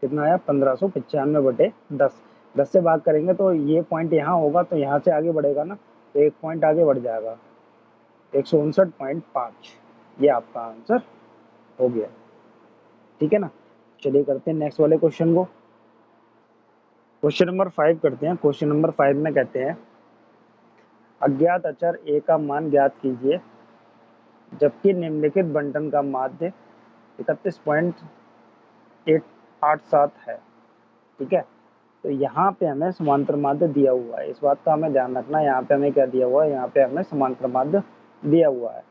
कितना आया 1595 बटे 10। 10 से भाग करेंगे तो ये पॉइंट यहाँ होगा, तो यहाँ से आगे बढ़ेगा ना, तो एक पॉइंट आगे बढ़ जाएगा, 159.5, ये आपका आंसर हो गया, ठीक है ना। चलिए करते हैं नेक्स्ट वाले क्वेश्चन को। क्वेश्चन नंबर 5 करते हैं। क्वेश्चन नंबर 5 में कहते हैं अज्ञात अचर ए का मान ज्ञात कीजिए जबकि निम्नलिखित बंटन का माध्य 31.887 है, ठीक है। तो यहाँ पे हमें समांतर माध्य दिया हुआ है, इस बात का हमें ध्यान रखना है। यहाँ पे हमें क्या दिया हुआ है, यहाँ पे हमें समांतर माध्य दिया हुआ है,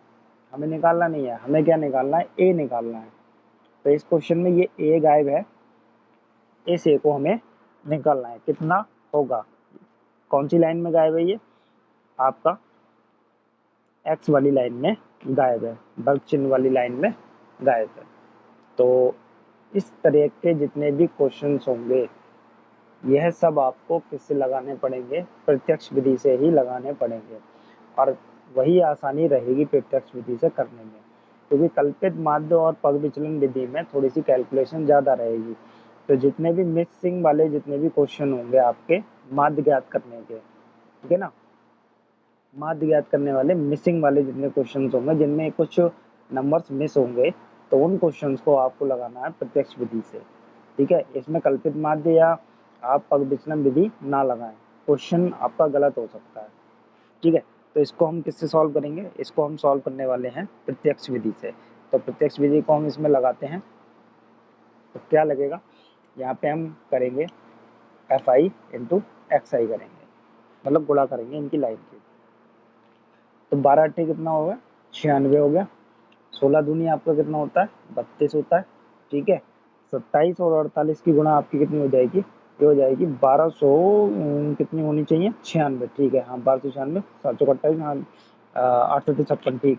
हमें निकालना नहीं है, हमें क्या निकालना है, ए निकालना है। तो इस क्वेश्चन में ये ए गायब है, इस ए को हमें निकालना है, कितना होगा, कौन सी लाइन में गायब है, ये आपका एक्स वाली लाइन में गायब है, वर्ग चिन्ह वाली लाइन में गायब है। तो इस तरह के जितने भी क्वेश्चंस होंगे, यह सब आपको किससे लगाने पड़ेंगे, प्रत्यक्ष विधि से ही लगाने पड़ेंगे, और वही आसानी रहेगी प्रत्यक्ष विधि से करने में, क्योंकि कल्पित माध्य और पग विचलन विधि में थोड़ी सी कैलकुलेशन ज़्यादा रहेगी। तो जितने भी मिक्सिंग वाले जितने भी क्वेश्चन होंगे आपके माध्य ज्ञात करने के, ठीक है ना, माध्य ज्ञात करने वाले मिसिंग वाले जितने क्वेश्चन होंगे, जिनमें कुछ नंबर्स मिस होंगे, तो उन क्वेश्चंस को आपको लगाना है प्रत्यक्ष विधि से, ठीक है। इसमें कल्पित माध्य या आप पग विचलन विधि ना लगाएं, क्वेश्चन आपका गलत हो सकता है, ठीक है। तो इसको हम किससे सॉल्व करेंगे, इसको हम सॉल्व करने वाले हैं प्रत्यक्ष विधि से। तो प्रत्यक्ष विधि को हम इसमें लगाते हैं तो क्या लगेगा, यहाँ पे हम करेंगे एफ आई इंटू एक्स आई करेंगे, मतलब गुणा करेंगे इनकी लाइन की। तो 12 कितना होगा, 96 हो गया। 16 दूनी आपका कितना होता है, 32 होता है। ठीक है, 27 और 48 की गुणा आपकी कितनी हो जाएगी, ये हो जाएगी 1200 कितनी होनी चाहिए, 96। ठीक है, हाँ 1296, 728, हाँ 856। ठीक।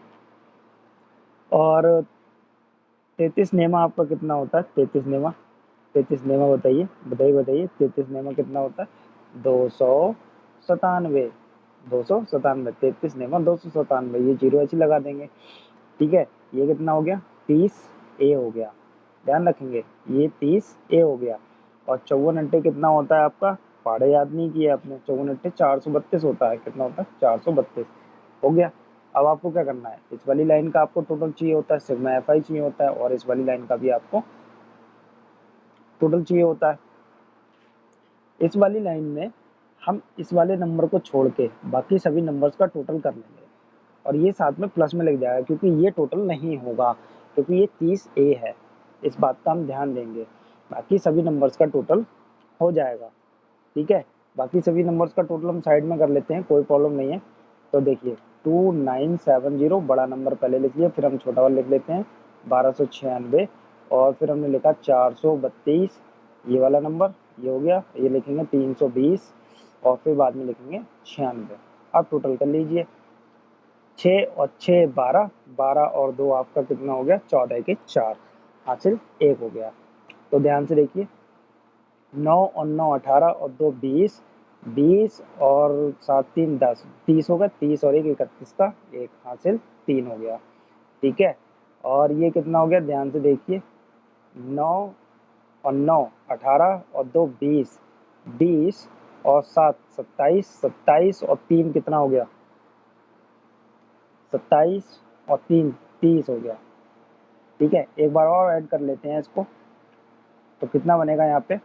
और 33 नेमा आपका कितना होता है, 33 नेमा बताइए बताइए बताइए, 33 नेमा कितना होता है, 297। 297, 33 नेमा 297, ये जीरो ऐसे लगा देंगे। ठीक है, ये कितना हो गया, 30 ए हो गया, ध्यान रखेंगे ये 30 ए हो गया। और 54 कितना होता है आपका, पहाड़े याद नहीं किए आपने, 54 432 होता है, कितना होता है 432 हो गया। अब आपको क्या करना है, इस वाली लाइन का आपको टोटल चाहिए होता है, सिग्मा एफ आई चाहिए होता है, और इस वाली लाइन का भी आपको टोटल चाहिए होता है। इस वाली लाइन में हम इस वाले नंबर को छोड़ के बाकी सभी नंबर्स का टोटल कर लेंगे, और ये साथ में प्लस में लग जाएगा, क्योंकि ये टोटल नहीं होगा, क्योंकि ये 30 ए है, इस बात का हम ध्यान देंगे। बाकी सभी नंबर्स का टोटल हो जाएगा। ठीक है, बाकी सभी नंबर्स का टोटल हम साइड में कर लेते हैं, कोई प्रॉब्लम नहीं है। तो देखिए 2970, बड़ा नंबर पहले लिख लिया, फिर हम छोटा वाला लिख लेते हैं 1296, और फिर हमने लिखा 432, ये वाला नंबर ये हो गया, ये लिखेंगे 320, और फिर बाद में लिखेंगे 96। अब टोटल कर लीजिए, 6 और 6 12, 12 और 2 आपका कितना हो गया, 14 के 4, हासिल 1 हो गया। तो ध्यान से देखिए, 9 और 9 18, और 2 20, 20 और 7 3 10, 30 होगा, 30 और 1 31 का 1, हासिल 3 हो गया। ठीक है, और ये कितना हो गया, ध्यान से देखिए, 9 और 9 18, और 2 20, 20 और 7 27, 27 और 3 कितना हो गया, 27 और 3 30 हो गया। ठीक है, एक बार और ऐड कर लेते हैं इसको, तो कितना बनेगा, यहाँ पे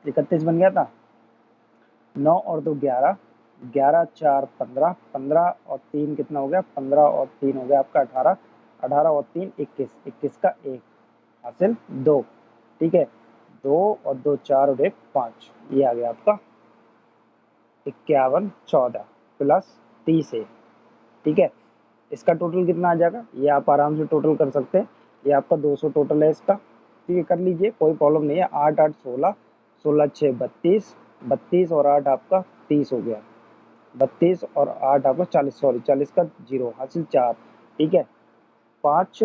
31 बन गया था, 9 और 2 11, 11 4 15, 15 और 3 कितना हो गया, 15 और 3 हो गया आपका 18, 18 और 3 21, 21 का 1, हासिल 2। ठीक है, 2 और 2 4 और 1 5, ये आ गया आपका 51 14 प्लस 30 है। ठीक है, इसका टोटल कितना आ जाएगा, ये आप आराम से टोटल कर सकते हैं, ये आपका 200 टोटल है इसका। ठीक है, कर लीजिए, कोई प्रॉब्लम नहीं है। 8 8 16, 16 6 32, 32 और 8 आपका 30 हो गया, 32 और 8 आपका 40, सॉरी 40 का 0, हासिल 4। ठीक है, 5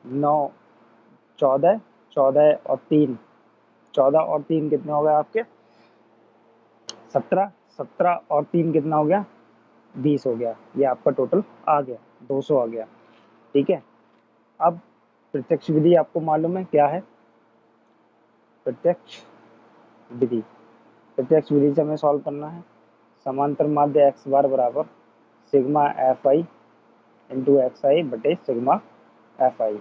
9 14, 14 और 3, 14 और 3 कितने हो गए आपके, 17, 17 और 3 कितना हो गया, 20 हो गया। ये आपका टोटल आ गया, 200 आ गया। ठीक है, अब प्रत्यक्ष विधि आपको मालूम है क्या है, प्रत्यक्ष विधि, प्रत्यक्ष विधि से हमें सॉल्व करना है। समांतर माध्य एक्स बार बराबर sigma f i into x i बटे सिग्मा एफ आई।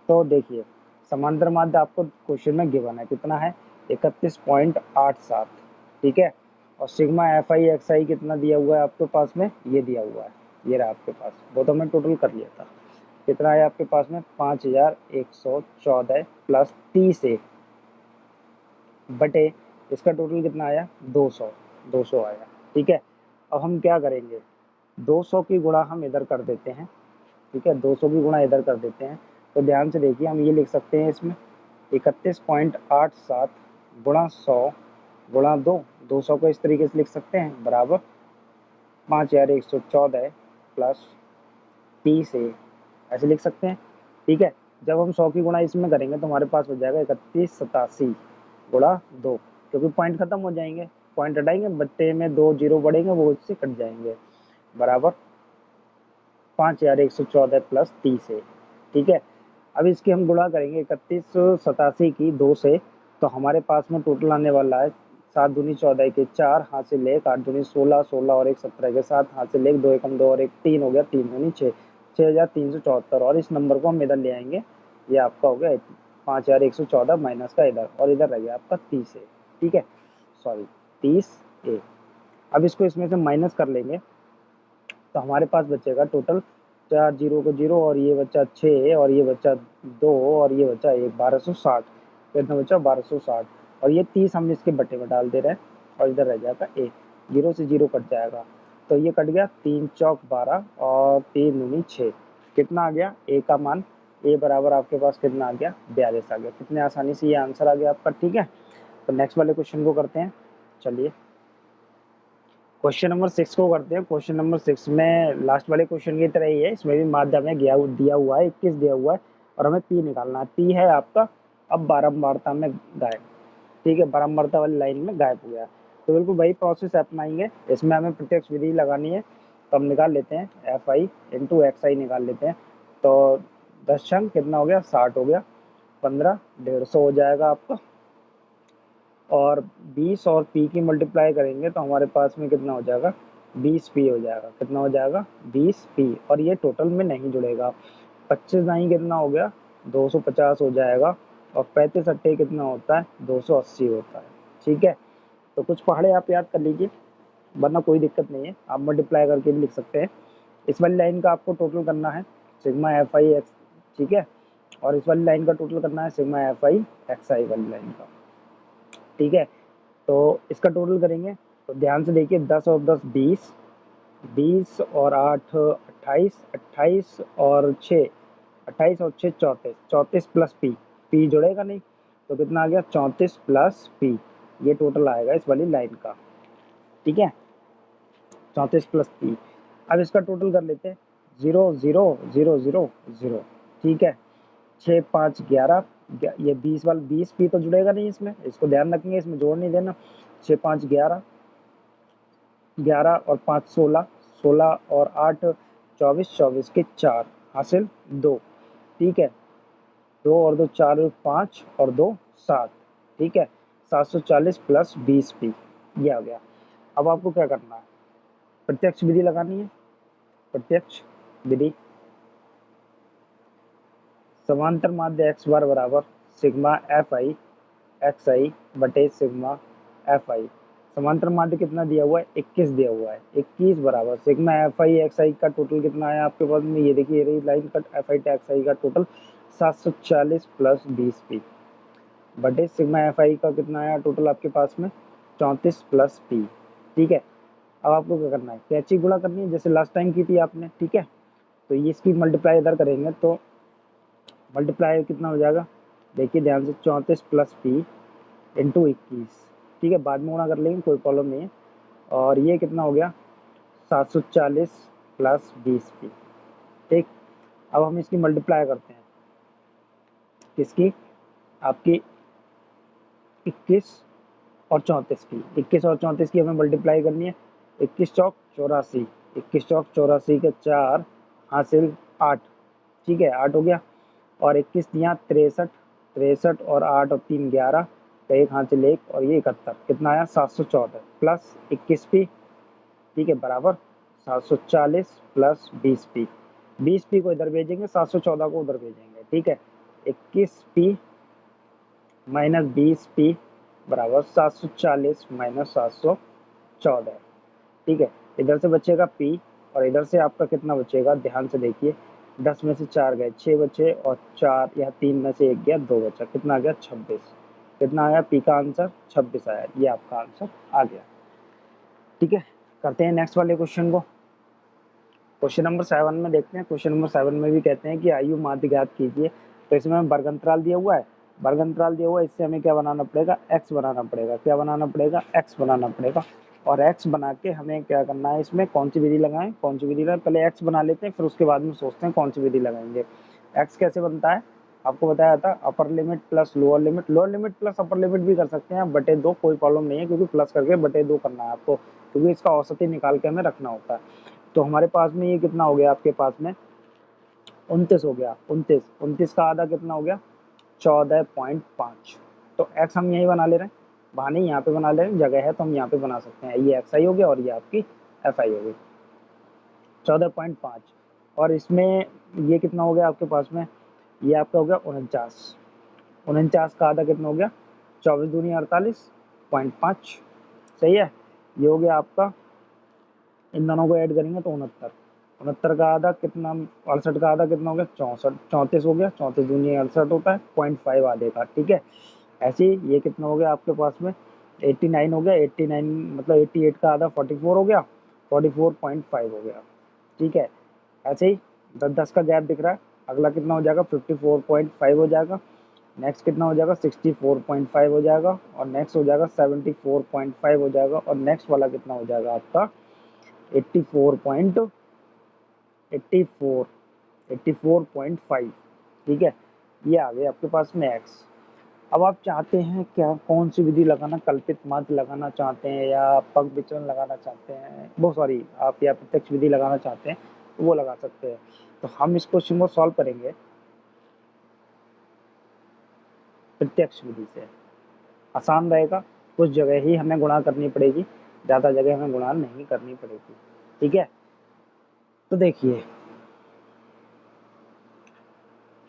तो देखिए, समांतर माध्य आपको क्वेश्चन में गिवन है, कितना है 31.87। ठीक है, और सिग्मा एफ आई एक्स आई कितना दिया हुआ है आपके पास में, ये दिया हुआ है, ये रहा आपके पास, वो तो हमने टोटल कर लिया था। कितना है आपके पास में, 5114 प्लस 30 है बटे इसका टोटल कितना आया, 200, 200 आया। ठीक है, अब हम क्या करेंगे, 200 की गुणा हम इधर कर देते हैं। ठीक है, 200 की गुणा इधर कर देते हैं। तो ध्यान से देखिए, हम ये लिख सकते हैं इसमें 31.87 गुणा 100 गुणा 2, 200 को इस तरीके से लिख सकते हैं, बराबर 5114 प्लस 30 है, ऐसे लिख सकते हैं। ठीक है, जब हम 100 की गुणा इसमें करेंगे तो हमारे पास हो जाएगा 3187 गुणा 2, क्योंकि पॉइंट खत्म हो जाएंगे, पॉइंट हटाएंगे, बट्टे में 2 जीरो बढ़ेंगे, वो इससे कट जाएंगे, बराबर 5114 प्लस 30 है। ठीक है, अब इसकी हम गुणा करेंगे 3187 की 2 से, तो हमारे पास में टोटल आने वाला है 7 दूनी 14 के 4, हासिल 1, 8 दूनी 16, 16 और 1 17 के 7, हासिल 1, 2 एकम 2 और 1 3 हो गया, 3 दूनी 6, 6374, और इस नंबर को हम इधर ले आएंगे, ये आपका हो गया 5114 माइनस का इधर, और इधर रह गया आपका 30 है। ठीक है, सॉरी 30 ए। अब इसको इसमें से माइनस कर लेंगे, तो हमारे पास बचेगा टोटल 4 जीरो को जीरो, और ये बच्चा 6, और ये बच्चा 2, और ये बच्चा 1, 1260। कितना बच्चा 1260, और ये 30 हम इसके बटे में डाल दे रहे हैं, और इधर रह जाएगा 1, जीरो से जीरो कट जाएगा, तो ये कट गया, 3 चौक 12 और 3 दूनी 6। कितना आ गया ए का मान, ए बराबर आपके पास कितना आ गया 42 आ गया। कितने आसानी से ये आंसर आ गया आपका। ठीक है, तो नेक्स्ट वाले क्वेश्चन को करते हैं। चलिए क्वेश्चन नंबर 6 को करते हैं। क्वेश्चन नंबर 6 में लास्ट वाले क्वेश्चन की तरह ही है, इसमें भी माध्य में दिया हुआ है 21 दिया हुआ है, और हमें पी निकालना है। पी है आपका अब बारंबारता में गायब। ठीक है, बारंबारता वाली लाइन में गायब हो गया, तो बिल्कुल वही प्रोसेस अपनाएंगे। इसमें हमें प्रत्यक्ष विधि लगानी है, तो हम निकाल लेते हैं एफ आई इंटू एक्स आई निकाल लेते हैं। तो 10 छंग कितना हो गया 60 हो गया, 15 150 हो जाएगा आपका, और 20 और पी की मल्टीप्लाई करेंगे तो हमारे पास में कितना हो जाएगा 20 पी हो जाएगा। कितना हो जाएगा 20 पी, और ये टोटल में नहीं जुड़ेगा। 25 नहीं कितना हो गया 250 हो जाएगा, और 35 अट्ठे कितना होता है 280 होता है। ठीक है, तो कुछ पहाड़े आप याद कर लीजिए, वरना कोई दिक्कत नहीं है, आप मल्टीप्लाई करके भी लिख सकते हैं। इस वाली लाइन का आपको टोटल करना है सिग्मा एफ आई एक्स। ठीक है, और इस वाली लाइन का टोटल करना है सिग्मा एफ आई एक्स आई वाली लाइन का। ठीक है, तो इसका टोटल करेंगे, तो ध्यान से देखिए 10 और 10 20, 20 और 8 28, 28 और 6 28 और 6 34, 34 प्लस पी, पी जुड़ेगा नहीं, तो कितना आ गया 34 प्लस पी, ये टोटल आएगा इस वाली लाइन का। ठीक है, 34 प्लस पी। अब इसका टोटल कर लेते हैं, 0 0 0 0 0। ठीक है, 6 5 11, ये 20 वाला 20 पी तो जुड़ेगा नहीं इसमें, इसको ध्यान रखेंगे, इसमें जोड़ नहीं देना। 6 5 11, 11 और 5 16, 16 और 8 24, 24 के 4 हासिल 2। ठीक है, 2 और 2 4 5 और 2 7। ठीक है, 740 प्लस 20 पी, ये आ गया। अब आपको क्या करना है, प्रत्यक्ष विधि लगानी है। प्रत्यक्ष विधि, समांतर माध्य एक्स बार बराबर sigma f I x i बटे सिग्मा एफ आई। समांतर माध्य कितना दिया हुआ है 21 दिया हुआ है, 21 बराबर sigma f I x i का टोटल कितना है आपके पास में, ये देखिए रही लाइन का एफ आई एक्स आई का टोटल 740 प्लस 20 पी बटे सिग्मा एफ आई का कितना आया टोटल आपके पास में 34 प्लस पी। ठीक है, अब आपको क्या करना है, कैची गुणा करनी है जैसे लास्ट टाइम की थी आपने। ठीक है, तो ये इसकी मल्टीप्लाई इधर करेंगे तो मल्टीप्लाई कितना हो जाएगा, देखिए ध्यान से 34 प्लस पी इंटू 21। ठीक है, बाद में गुणा कर लेंगे, कोई प्रॉब्लम नहीं है। और ये कितना हो गया 740 प्लस 20 पी। ठीक, अब हम इसकी मल्टीप्लाई करते हैं, किसकी, आपकी 21 और 34 की। 21 और 34 की हमें मल्टीप्लाई करनी है, 21 चौक 84, 21 चौक 84 के 4 हासिल 8। ठीक है, 8 हो गया, और 21 दिया 63, 63 और 8 और 3 11, तो एक हासिल 1, और ये 71, कितना आया 714 प्लस 21 पी। ठीक है, बराबर 740 प्लस 20 पी। 20 पी को इधर भेजेंगे, 714 को उधर भेजेंगे। ठीक है, 21 पी माइनस 20 पी बराबर 740 माइनस 714। ठीक है, इधर से बचेगा पी, और इधर से आपका कितना बचेगा, ध्यान से देखिए 10 में से 4 गए 6 बचे, और 4 या 3 में से 1 गया 2 बचा, कितना आ गया 26। कितना आया पी का आंसर 26 आया, ये आपका आंसर आ गया। ठीक है, करते हैं नेक्स्ट वाले क्वेश्चन को। क्वेश्चन नंबर 7 में देखते हैं। क्वेश्चन नंबर 7 में भी कहते हैं कि आयु माध्य ज्ञात कीजिए। तो इसमें हमें वर्ग अंतराल दिया हुआ है, वर्ग अंतराल दिया हुआ है, इससे हमें क्या बनाना पड़ेगा एक्स बनाना पड़ेगा। क्या बनाना पड़ेगा एक्स बनाना पड़ेगा, और एक्स बना के हमें क्या करना है, इसमें कौन सी विधि लगाएं, कौन सी विधि लगाएं, पहले एक्स बना लेते हैं, फिर उसके बाद में सोचते हैं कौन सी विधि लगाएंगे। एक्स कैसे बनता है, आपको बताया था upper limit plus lower limit, lower limit plus upper limit भी कर सकते हैं, बटे 2 कोई प्रॉब्लम नहीं है, क्योंकि प्लस करके बटे 2 करना है आपको, क्योंकि इसका औसत ही निकाल के हमें रखना होता है। तो हमारे पास में ये कितना हो गया, आपके पास में 29 हो गया, 29, 29 का आधा कितना हो गया 14.5। तो एक्स हम यही बना ले रहे हैं, बहाने यहाँ पे बना ले रहे हैं, जगह है तो हम यहाँ पे बना सकते हैं। ये एक्स आई हो गया, और ये आपकी एफ आई हो गई 14.5, और इसमें ये कितना हो गया आपके पास में, ये आपका हो गया 49, 49 का आधा कितना हो गया 24 दूनी 48.5। सही है, ये हो गया आपका, इन दोनों को ऐड करेंगे तो 69। 69 का आधा कितना, 68 का आधा कितना हो गया 64, 34 हो गया, 34 दूनी 68 होता है, 0.5 आधे का, ठीक है। ऐसे ही ये कितना हो गया आपके पास में 89 हो गया, 89 मतलब 88 का आधा 44 हो गया, 44.5 हो गया, ठीक है। ऐसे ही 10-10 का गैप दिख रहा है, अगला कितना हो जाएगा 54.5 हो जाएगा, नेक्स्ट कितना हो जाएगा 64.5 हो जाएगा, और नेक्स्ट हो जाएगा 74.5 हो जाएगा, और नेक्स्ट वाला कितना हो जाएगा आपका 84 84.5, ठीक है। ये आ गए आपके पास में एक्स। अब आप चाहते हैं क्या, कौन सी विधि लगाना, कल्पित माध्य लगाना चाहते हैं या पग विचलन लगाना चाहते हैं, वो सॉरी आप या प्रत्यक्ष विधि लगाना चाहते हैं तो वो लगा सकते हैं। तो हम इस क्वेश्चन को सॉल्व करेंगे प्रत्यक्ष विधि से, आसान रहेगा। कुछ जगह ही हमें गुणा करनी पड़ेगी, ज़्यादा जगह हमें गुणा नहीं करनी पड़ेगी, ठीक है। तो देखिए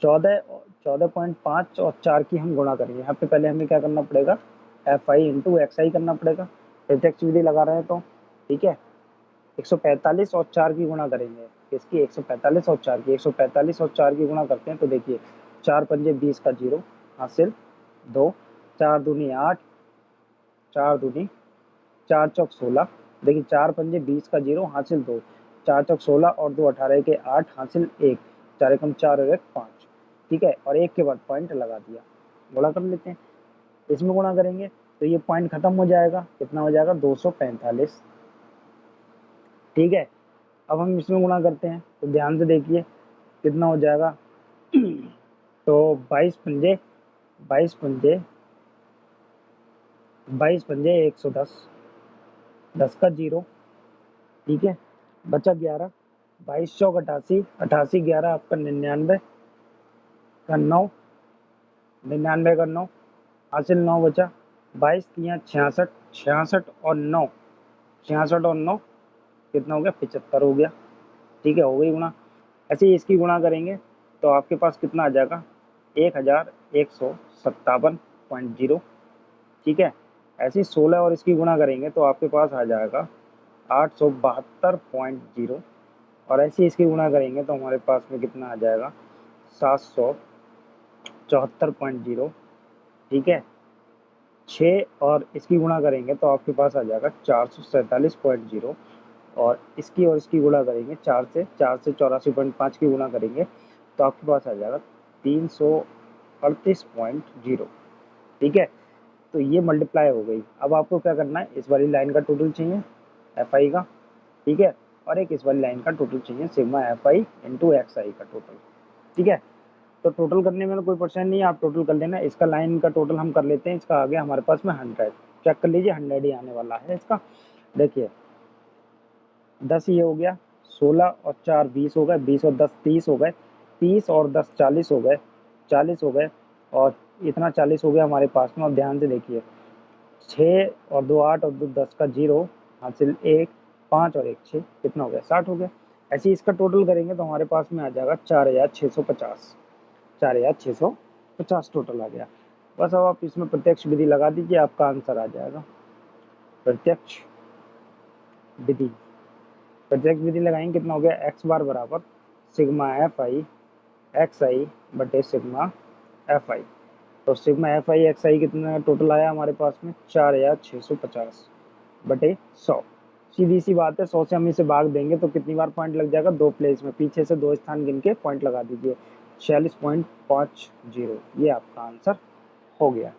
14.5 और 4 की हम गुणा करेंगे। यहाँ पे पहले हमें क्या करना पड़ेगा, एफ आई इंटू एक्स आई करना पड़ेगा, प्रत्यक्ष विधि लगा रहे हैं तो, ठीक है। 145 और 4 की गुणा करेंगे, इसकी 145 और 4 की, 145 और 4 की गुणा करते हैं तो देखिए 4 पंजे 20 का 0 हासिल 2, 4 दूनी 8, 4 दूनी 4 चौक 16, देखिए 4 पंजे 20 का 0 हासिल 2, 4 चौक 16 और 2 18 के 8 हासिल 1, 4 एकम 4 और 1 5, ठीक है। और एक के बाद पॉइंट लगा दिया, गुणा कर लेते हैं, इसमें गुणा करेंगे तो ये पॉइंट खत्म हो जाएगा, कितना हो जाएगा 245, ठीक है। अब हम इसमें गुणा करते हैं तो ध्यान से देखिए कितना हो जाएगा तो 22 पंजे 22 पंजे 22 पंजे 110, 10 का 0, ठीक है। बचा 11, 22 चौक 88, 88 11 आपका 99 का 9, 99 का 9 हासिल 9 बचा, 22 तियाँ 66, 66 और 9, 66 और 9 कितना हो गया 75 हो गया, ठीक है, हो गई गुणा। ऐसे ही इसकी गुणा करेंगे तो आपके पास कितना आ जाएगा 1157.0, ठीक है। ऐसे ही 16 और इसकी गुणा करेंगे तो आपके पास आ जाएगा 872.0, और ऐसे ही इसकी गुणा करेंगे तो हमारे पास में कितना आ जाएगा 774.0, ठीक है। 6 और इसकी गुणा करेंगे तो आपके पास आ जाएगा 447.0, और इसकी गुणा करेंगे 4 से 84.5 की गुणा करेंगे तो आपके पास आ जाएगा 338.0, ठीक है। तो ये मल्टीप्लाई हो गई। अब आपको क्या करना है, इस वाली लाइन का टोटल चाहिए एफ आई का, ठीक है, और एक इस वाली लाइन का टोटल चाहिए sigma f i into x i का टोटल, ठीक है। तो टोटल करने में कोई परेशानी नहीं है, आप टोटल कर लेना। इसका लाइन का टोटल हम कर लेते हैं, इसका आ गया हमारे पास में 100, चेक कर लीजिए 100 ही आने वाला है इसका। देखिए 10 ये हो गया, 16 और 4 20 हो गए, 20 और 10 30 हो गए, 30 और 10 40 हो गए, 40 हो गए, और इतना 40 हो गया हमारे पास में। और ध्यान से देखिए 6 और 2 8 और 2 10 का 0 हासिल 1, 5 और 1 6 कितना हो गया 60 हो गया। ऐसे ही इसका टोटल करेंगे तो हमारे पास में आ जाएगा 4650, 4650 टोटल आ गया। बस अब आप इसमें प्रत्यक्ष विधि लगा दीजिए, आपका आंसर आ जाएगा। प्रत्यक्ष विधि, प्रत्यक्ष विधि लगाएंगे कितना हो गया एक्स बार बराबर sigma f I x i बटे सिग्मा एफ आई। तो सिग्मा एफ आई एक्स आई कितना टोटल आया हमारे पास में 4650 बटे 100। सीधी सी बात है, 100 से हम इसे भाग देंगे तो कितनी बार पॉइंट लग जाएगा, 2 प्लेस में, पीछे से 2 स्थान गिन के पॉइंट लगा दीजिए, 46.50, ये आपका आंसर हो गया।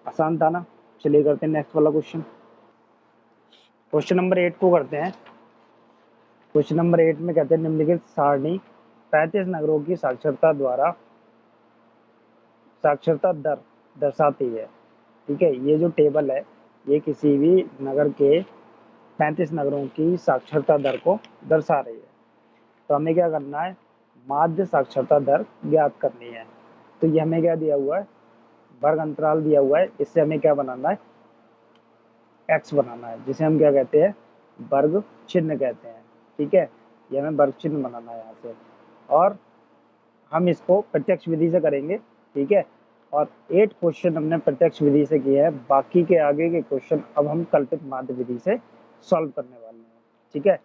आसान था ना। चलिए करते हैं नेक्स्ट वाला क्वेश्चन। क्वेश्चन नंबर 8 को करते हैं। क्वेश्चन नंबर 8 में कहते हैं निम्नलिखित सारणी 35 नगरों की साक्षरता दर दर्शाती है, ठीक है। ये जो टेबल है ये किसी भी नगर के 35 नगरों की साक्षरता दर को दर्शा रही है। तो हमें क्या करना है, माध्य साक्षरता दर ज्ञात करनी है। तो ये हमें क्या दिया हुआ है, वर्ग अंतराल दिया हुआ है, इससे हमें क्या बनाना है, एक्स बनाना है, जिसे हम क्या कहते हैं, वर्ग चिन्ह कहते हैं, ठीक है। ये हमें वर्ग चिन्ह बनाना है यहाँ से, और हम इसको प्रत्यक्ष विधि से करेंगे, ठीक है। और 8 क्वेश्चन हमने प्रत्यक्ष विधि से किए हैं, बाकी के आगे के क्वेश्चन अब हम कल्पित माध्य विधि से सॉल्व करने वाले हैं, ठीक है।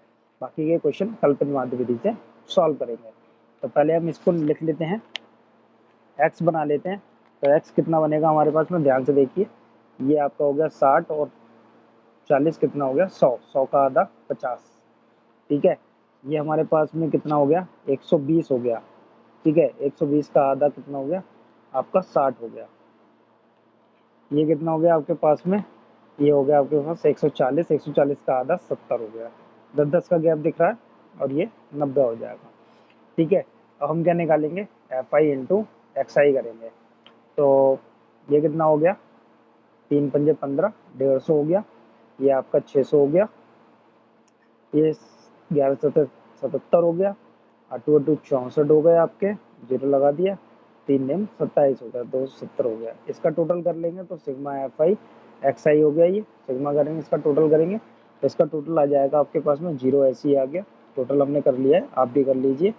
बाकी के क्वेश्चन कल्पित माध्य विधि से सॉल्व करेंगे। तो पहले हम इसको लिख लेते हैं, x बना लेते हैं। तो x कितना बनेगा हमारे पास में, ध्यान से देखिए, ये आपका हो गया 60 और 40 कितना हो गया 100, 100 का आधा 50, ठीक है। ये हमारे पास में कितना हो गया 120 हो गया, ठीक है। 120 का आधा कितना हो गया आपका 60 हो गया। ये कितना हो गया आपके पास में, ये हो गया आपके पास 140, 140 का आधा 70 हो गया, 10-10 का गैप दिख रहा है और ये 90 हो जाएगा, ठीक है। अब हम क्या निकालेंगे, एफ आई इंटू एक्स आई करेंगे। तो ये कितना हो गया 3 पंजे 15, 150 हो गया, ये आपका 600 हो गया, ये 1177 हो गया, 8 64 हो गए आपके, जीरो लगा दिया, 3 27 हो गया, 270 हो गया। इसका टोटल कर लेंगे तो सिग्मा एफ आई एक्स आई हो गया, ये सिग्मा करेंगे, इसका टोटल करेंगे तो इसका टोटल आ जाएगा आपके पास में 0 ऐसे ही आ गया। टोटल हमने कर लिया है, आप भी कर लीजिए,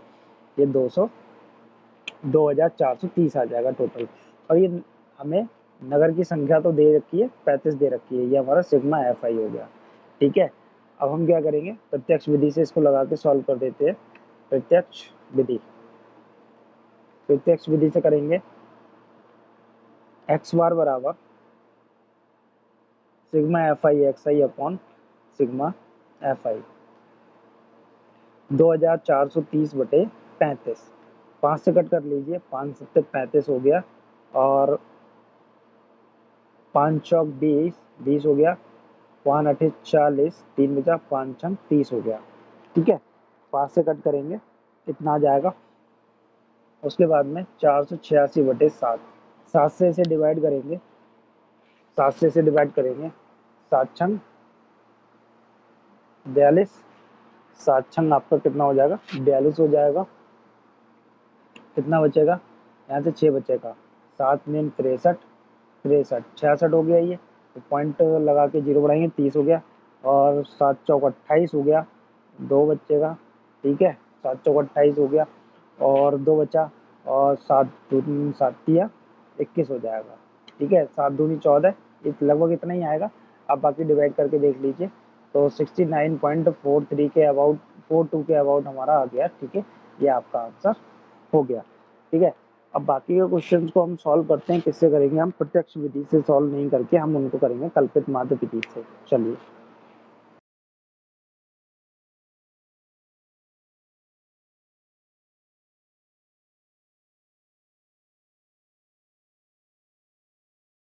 ये 2430 आ जाएगा टोटल। और ये हमें नगर की संख्या तो दे रखी है 35 दे रखी है, ये हमारा सिग्मा एफ आई हो गया, ठीक है। अब हम क्या करेंगे, प्रत्यक्ष विधि से इसको लगा के सॉल्व कर देते हैं। प्रत्यक्ष विधि, प्रत्यक्ष विधि से करेंगे, एक्स बार बराबर सिग्मा एफ आई एक्स आई अपॉन सिग्मा एफ आई 2430 बटे 35, 5 से कट कर लीजिए, 5 7 35 हो गया, और 5 चौक 20, 20 हो गया, 5 8 40, 3 बचा, 5 6 30 हो गया, ठीक है। 5 से कट करेंगे इतना आ जाएगा। उसके बाद में 486 बटे 7, 7 से इसे डिवाइड करेंगे, 7 से इसे डिवाइड करेंगे, 7 छंग 42, 7 छंग आपका कितना हो जाएगा 42 हो जाएगा। कितना बचेगा, यहाँ से 6 बचेगा, 7 9 63, 66 हो गया ये, तो पॉइंट लगा के जीरो बढ़ाएंगे 30 हो गया, और 7 चौक 28 हो गया, 2 बचेगा, ठीक है। 7 चौक 28 हो गया और 2 बचा, और 7 दूनी 7 तिया 21 हो जाएगा, ठीक है। 7 दूनी 14, लगभग इतना ही आएगा, आप बाकी डिवाइड करके देख लीजिए। तो 69.43 के अबाउट, 42 के अबाउट हमारा आ गया, ठीक है। ये आपका आंसर हो गया, ठीक है। अब बाकी के क्वेश्चंस को हम सॉल्व करते हैं, किससे करेंगे हम, प्रत्यक्ष विधि से सॉल्व नहीं करके हम उनको करेंगे कल्पित माध्य विधि से। चलिए।